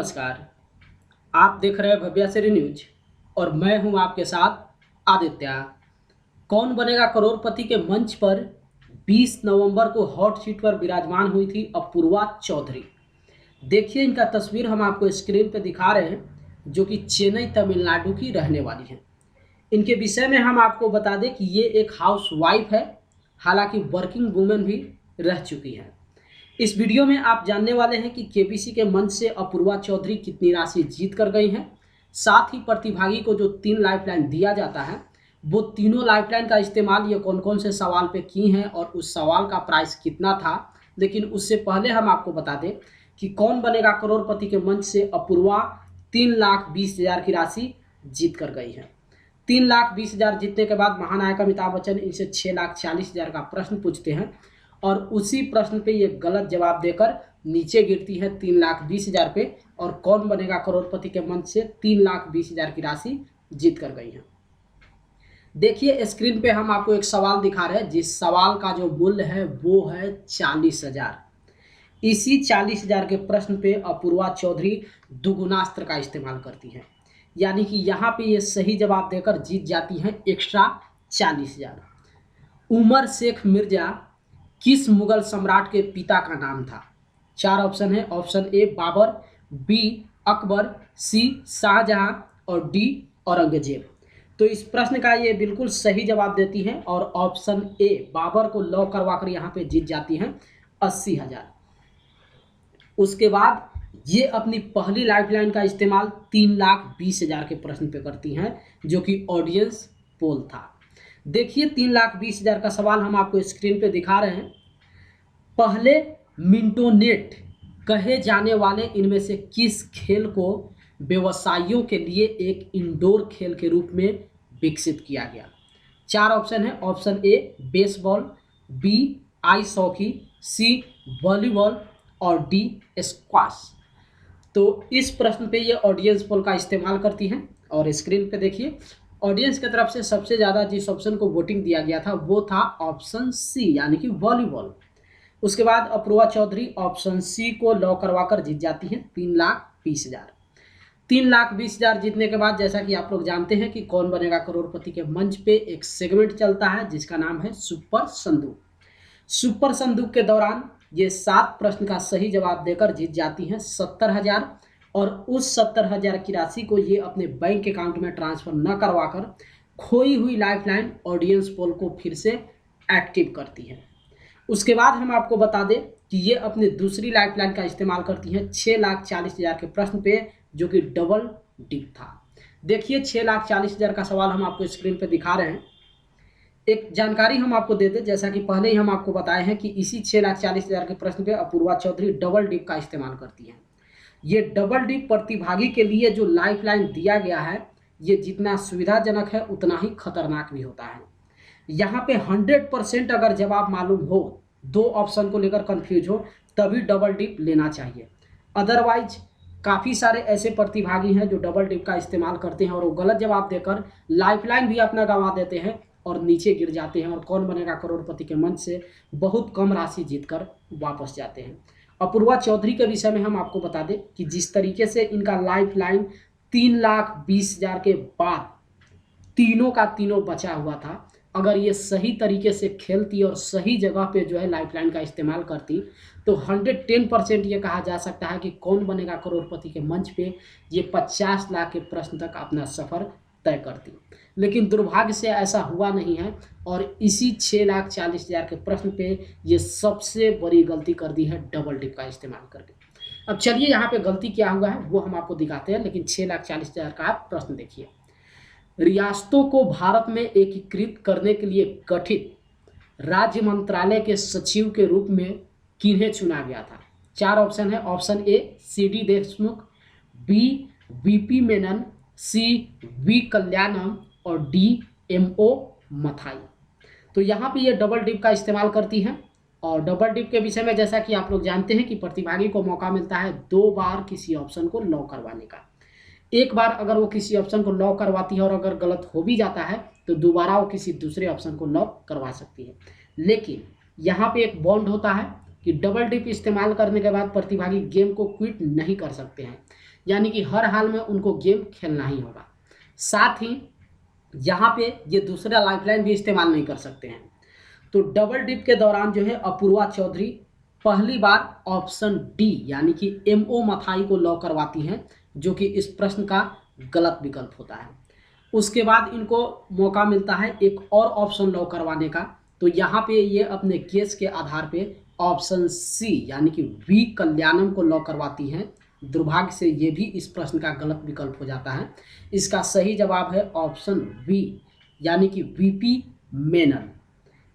नमस्कार। आप देख रहे हैं भव्या श्री न्यूज और मैं हूं आपके साथ आदित्य। कौन बनेगा करोड़पति के मंच पर 20 नवंबर को हॉट सीट पर विराजमान हुई थी अपूर्वा चौधरी। देखिए इनका तस्वीर हम आपको स्क्रीन पर दिखा रहे हैं, जो कि चेन्नई तमिलनाडु की रहने वाली हैं। इनके विषय में हम आपको बता दें कि ये एक हाउस वाइफ है, हालांकि वर्किंग वुमेन भी रह चुकी है। इस वीडियो में आप जानने वाले हैं कि केबीसी के मंच से अपूर्वा चौधरी कितनी राशि जीत कर गई हैं। साथ ही प्रतिभागी को जो 3 लाइफलाइन दिया जाता है, वो तीनों लाइफलाइन का इस्तेमाल ये कौन कौन से सवाल पे की हैं और उस सवाल का प्राइस कितना था। लेकिन उससे पहले हम आपको बता दें कि कौन बनेगा करोड़पति के मंच से अपूर्वा 3,20,000 की राशि जीत कर गई है। 3,20,000 जीतने के बाद महानायक अमिताभ बच्चन इनसे 6,40,000 का प्रश्न पूछते हैं और उसी प्रश्न पे ये गलत जवाब देकर नीचे गिरती है 3,20,000 पे और कौन बनेगा करोड़पति के मंच से 3,20,000 की राशि जीत कर गई है। देखिए स्क्रीन पे हम आपको एक सवाल दिखा रहे हैं, जिस सवाल का जो मूल्य है वो है 40,000। इसी 40,000 के प्रश्न पे अपूर्वा चौधरी दुगुनास्त्र का इस्तेमाल करती है, यानी कि यहाँ पे ये सही जवाब देकर जीत जाती हैं एक्स्ट्रा 40,000। उमर शेख मिर्जा किस मुगल सम्राट के पिता का नाम था? 4 ऑप्शन है। Option A Babur, B Akbar, C Shahjahan और डी औरंगजेब। तो इस प्रश्न का ये बिल्कुल सही जवाब देती हैं और ऑप्शन ए बाबर को लॉक करवाकर यहाँ पे जीत जाती हैं 80,000। उसके बाद ये अपनी पहली लाइफलाइन का इस्तेमाल 3,20,000 के प्रश्न पे करती हैं, जो कि ऑडियंस पोल था। देखिए 3,20,000 का सवाल हम आपको स्क्रीन पे दिखा रहे हैं। पहले मिंटोनेट कहे जाने वाले इनमें से किस खेल को व्यवसायियों के लिए एक इंडोर खेल के रूप में विकसित किया गया? 4 ऑप्शन है। Option A baseball, B ice hockey, C volleyball और डी स्क्वाश। तो इस प्रश्न पे ये ऑडियंस पोल का इस्तेमाल करती हैं और स्क्रीन पे देखिए ऑडियंस की तरफ से सबसे ज़्यादा जिस ऑप्शन को वोटिंग दिया गया था वो था ऑप्शन सी, यानी कि वॉलीबॉल। उसके बाद अपूर्वा चौधरी ऑप्शन सी को लॉक करवाकर जीत जाती हैं 3,20,000। 3,20,000 जीतने के बाद जैसा कि आप लोग जानते हैं कि कौन बनेगा करोड़पति के मंच पे एक सेगमेंट चलता है जिसका नाम है सुपर संदूक। सुपर संदूक के दौरान ये 7 प्रश्न का सही जवाब देकर जीत जाती हैं 70,000 और उस 70,000 की राशि को ये अपने बैंक अकाउंट में ट्रांसफर न करवाकर खोई हुई लाइफलाइन ऑडियंस पोल को फिर से एक्टिव करती है। उसके बाद हम आपको बता दें कि ये अपनी दूसरी लाइफलाइन का इस्तेमाल करती हैं 6,40,000 के प्रश्न पे, जो कि डबल डिप था। देखिए 6,40,000 का सवाल हम आपको स्क्रीन पे दिखा रहे हैं। एक जानकारी हम आपको दे दें, जैसा कि पहले ही हम आपको बताए हैं कि इसी 6,40,000 के प्रश्न पे अपूर्वा चौधरी डबल डिप का इस्तेमाल करती हैं। ये डबल डिप प्रतिभागी के लिए जो लाइफलाइन दिया गया है, ये जितना सुविधाजनक है उतना ही खतरनाक भी होता है। यहाँ पे 100% अगर जवाब मालूम हो, 2 ऑप्शन को लेकर कंफ्यूज हो, तभी डबल डिप लेना चाहिए। अदरवाइज काफ़ी सारे ऐसे प्रतिभागी हैं जो डबल डिप का इस्तेमाल करते हैं और वो गलत जवाब देकर लाइफलाइन भी अपना गंवा देते हैं और नीचे गिर जाते हैं और कौन बनेगा करोड़पति के मंच से बहुत कम राशि जीतकर वापस जाते हैं। अपूर्वा चौधरी के विषय में हम आपको बता दें कि जिस तरीके से इनका लाइफलाइन 3,20,000 के बाद तीनों का तीनों बचा हुआ था, अगर ये सही तरीके से खेलती और सही जगह पे जो है लाइफलाइन का इस्तेमाल करती तो 110% ये कहा जा सकता है कि कौन बनेगा करोड़पति के मंच पे ये 50 लाख के प्रश्न तक अपना सफ़र तय करती। लेकिन दुर्भाग्य से ऐसा हुआ नहीं है और इसी 6,40,000 के प्रश्न पे ये सबसे बड़ी गलती कर दी है डबल डिप का इस्तेमाल करके। अब चलिए यहाँ पे गलती क्या हुआ है वो हम आपको दिखाते हैं, लेकिन 6,40,000 का आप प्रश्न देखिए। रियासतों को भारत में एकीकृत करने के लिए गठित राज्य मंत्रालय के सचिव के रूप में किन्हें चुना गया था? 4 ऑप्शन है। Option A CD Deshmukh, B VP Menon, C V Kalyanam और डी MO मथाई। तो यहाँ पे ये डबल डिप का इस्तेमाल करती हैं और डबल डिप के विषय में जैसा कि आप लोग जानते हैं कि प्रतिभागी को मौका मिलता है 2 बार किसी ऑप्शन को लॉक करवाने का। एक बार अगर वो किसी ऑप्शन को लॉक करवाती है और अगर गलत हो भी जाता है तो दोबारा वो किसी दूसरे ऑप्शन को लॉक करवा सकती है। लेकिन यहाँ पे एक बॉन्ड होता है कि डबल डिप इस्तेमाल करने के बाद प्रतिभागी गेम को क्विट नहीं कर सकते हैं। यानी कि हर हाल में उनको गेम खेलना ही होगा। साथ ही यहाँ पे ये दूसरा लाइफलाइन भी इस्तेमाल नहीं कर सकते हैं। तो डबल डिप के दौरान जो है अपूर्वा चौधरी पहली बार ऑप्शन डी यानी कि एमओ मथाई को लॉ करवाती हैं, जो कि इस प्रश्न का गलत विकल्प होता है। उसके बाद इनको मौका मिलता है एक और ऑप्शन लॉ करवाने का। तो यहाँ पे ये अपने केस के आधार पे ऑप्शन सी यानी कि वी कल्याणम को लॉ करवाती हैं। दुर्भाग्य से ये भी इस प्रश्न का गलत विकल्प हो जाता है। इसका सही जवाब है ऑप्शन वी यानी कि वीपी मेनन।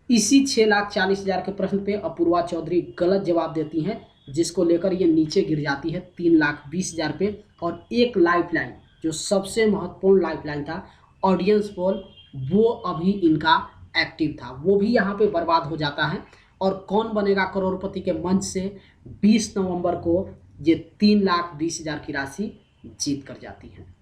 इसी 6,40,000 के प्रश्न पे अपूर्वा चौधरी गलत जवाब देती हैं, जिसको लेकर ये नीचे गिर जाती है 3,20,000 पे। और एक लाइफलाइन जो सबसे महत्वपूर्ण लाइफलाइन था ऑडियंस पोल, वो अभी इनका एक्टिव था, वो भी यहाँ पे बर्बाद हो जाता है। और कौन बनेगा करोड़पति के मंच से 20 नवंबर को ये 3,20,000 की राशि जीत कर जाती है।